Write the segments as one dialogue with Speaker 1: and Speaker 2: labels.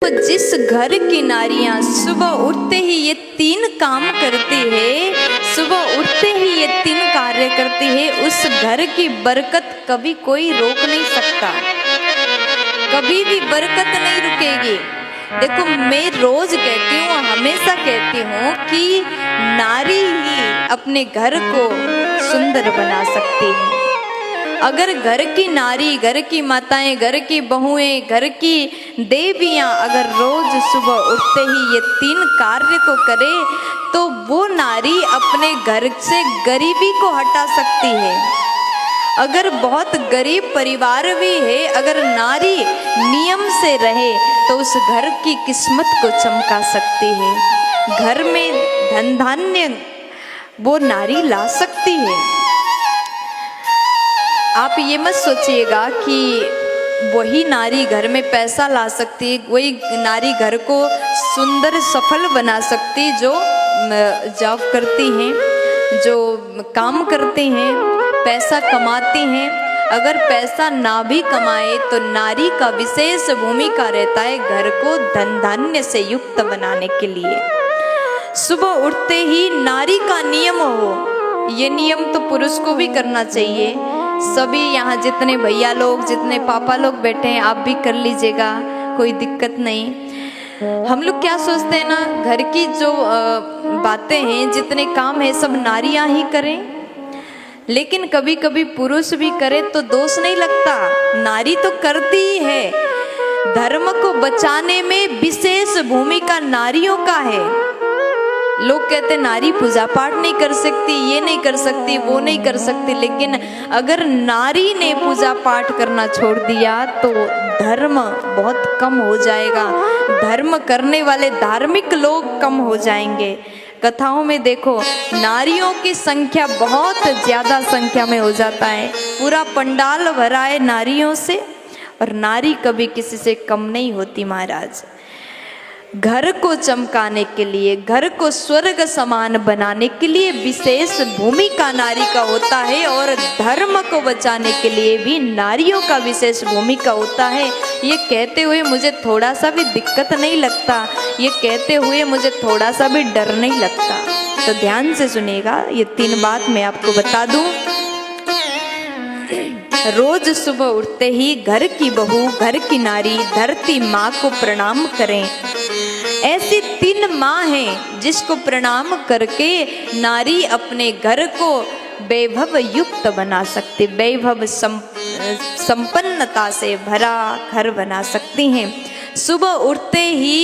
Speaker 1: तो जिस घर की नारियां सुबह उठते ही ये 3 काम करती है, सुबह उठते ही ये 3 कार्य करती है, उस घर की बरकत कभी कोई रोक नहीं सकता, कभी भी बरकत नहीं रुकेगी। देखो मैं रोज कहती हूँ, हमेशा कहती हूँ कि नारी ही अपने घर को सुंदर बना सकती है। अगर घर की नारी, घर की माताएं, घर की बहुएं, घर की देवियां अगर रोज सुबह उठते ही ये 3 कार्य को करे तो वो नारी अपने घर से गरीबी को हटा सकती है। अगर बहुत गरीब परिवार भी है, अगर नारी नियम से रहे तो उस घर की किस्मत को चमका सकती है, घर में धन धान्य वो नारी ला सकती है। आप ये मत सोचिएगा कि वही नारी घर में पैसा ला सकती है, वही नारी घर को सुंदर सफल बना सकती जो जॉब करती हैं, जो काम करती हैं, पैसा कमाती हैं। अगर पैसा ना भी कमाए तो नारी का विशेष भूमिका रहता है घर को धन धान्य से युक्त बनाने के लिए। सुबह उठते ही नारी का नियम हो, ये नियम तो पुरुष को भी करना चाहिए। सभी यहाँ जितने भैया लोग, जितने पापा लोग बैठे हैं, आप भी कर लीजिएगा, कोई दिक्कत नहीं। हम लोग क्या सोचते हैं ना, घर की जो बातें हैं, जितने काम हैं सब नारियां ही करें, लेकिन कभी कभी पुरुष भी करे तो दोष नहीं लगता, नारी तो करती ही है। धर्म को बचाने में विशेष भूमिका नारियों का है। लोग कहते नारी पूजा पाठ नहीं कर सकती, ये नहीं कर सकती, वो नहीं कर सकती, लेकिन अगर नारी ने पूजा पाठ करना छोड़ दिया तो धर्म बहुत कम हो जाएगा, धर्म करने वाले धार्मिक लोग कम हो जाएंगे। कथाओं में देखो नारियों की संख्या बहुत ज्यादा संख्या में हो जाता है, पूरा पंडाल भरा है नारियों से, और नारी कभी किसी से कम नहीं होती महाराज। घर को चमकाने के लिए, घर को स्वर्ग समान बनाने के लिए विशेष भूमिका नारी का होता है, और धर्म को बचाने के लिए भी नारियों का विशेष भूमिका होता है। ये कहते हुए मुझे थोड़ा सा भी दिक्कत नहीं लगता, ये कहते हुए मुझे थोड़ा सा भी डर नहीं लगता। तो ध्यान से सुनिएगा, ये 3 बात मैं आपको बता दूं। रोज सुबह उठते ही घर की बहू, घर की नारी धरती माँ को प्रणाम करें। ऐसी 3 माँ हैं जिसको प्रणाम करके नारी अपने घर को वैभव युक्त बना सकती, वैभव संपन्नता से भरा घर बना सकती हैं। सुबह उठते ही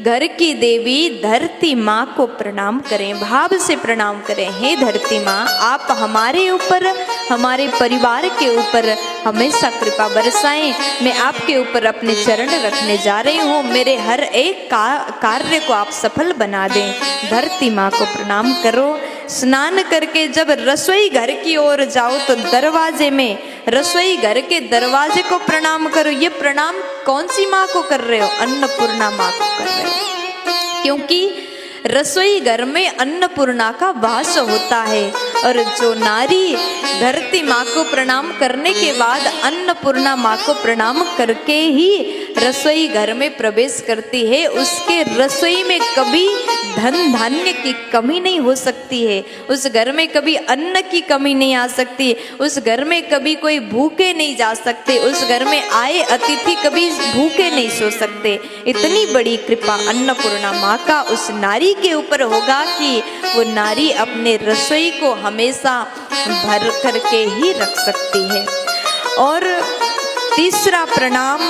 Speaker 1: घर की देवी धरती माँ को प्रणाम करें, भाव से प्रणाम करें। हे धरती माँ, आप हमारे ऊपर, हमारे परिवार के ऊपर हमेशा कृपा बरसाएं। मैं आपके ऊपर अपने चरण रखने जा रही हूँ, मेरे हर एक कार्य को आप सफल बना दें। धरती माँ को प्रणाम करो। स्नान करके जब रसोई घर की ओर जाओ तो दरवाजे में, रसोई घर के दरवाजे को प्रणाम करो। ये प्रणाम कौन सी माँ को कर रहे हो? अन्नपूर्णा माँ को कर रहे हो, क्योंकि रसोई घर में अन्नपूर्णा का वास होता है। और जो नारी धरती माँ को प्रणाम करने के बाद अन्नपूर्णा माँ को प्रणाम करके ही रसोई घर में प्रवेश करती है, उसके रसोई में कभी धन धान्य की कमी नहीं हो सकती है, उस घर में कभी अन्न की कमी नहीं आ सकती, उस घर में कभी कोई भूखे नहीं जा सकते, उस घर में आए अतिथि कभी भूखे नहीं सो सकते। इतनी बड़ी कृपा अन्नपूर्णा माँ का उस नारी के ऊपर होगा कि वो नारी अपने रसोई को हमेशा भर करके ही रख सकती है। और तीसरा प्रणाम,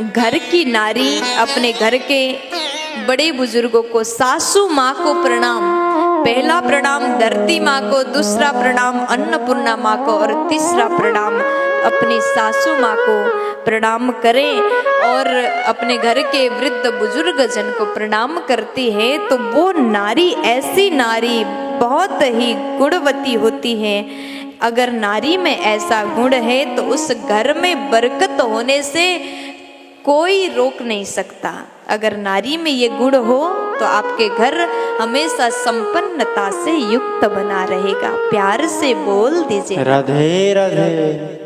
Speaker 1: घर की नारी अपने घर के बड़े बुजुर्गों को, सासू माँ को प्रणाम। पहला प्रणाम धरती माँ को, दूसरा प्रणाम अन्नपूर्णा माँ को, और तीसरा प्रणाम अपनी सासू माँ को प्रणाम करें। और अपने घर के वृद्ध बुजुर्ग जन को प्रणाम करती है तो वो नारी, ऐसी नारी बहुत ही गुणवती होती है। अगर नारी में ऐसा गुण है तो उस घर में बरकत होने से कोई रोक नहीं सकता। अगर नारी में ये गुण हो तो आपके घर हमेशा संपन्नता से युक्त बना रहेगा। प्यार से बोल दीजिए
Speaker 2: राधे राधे।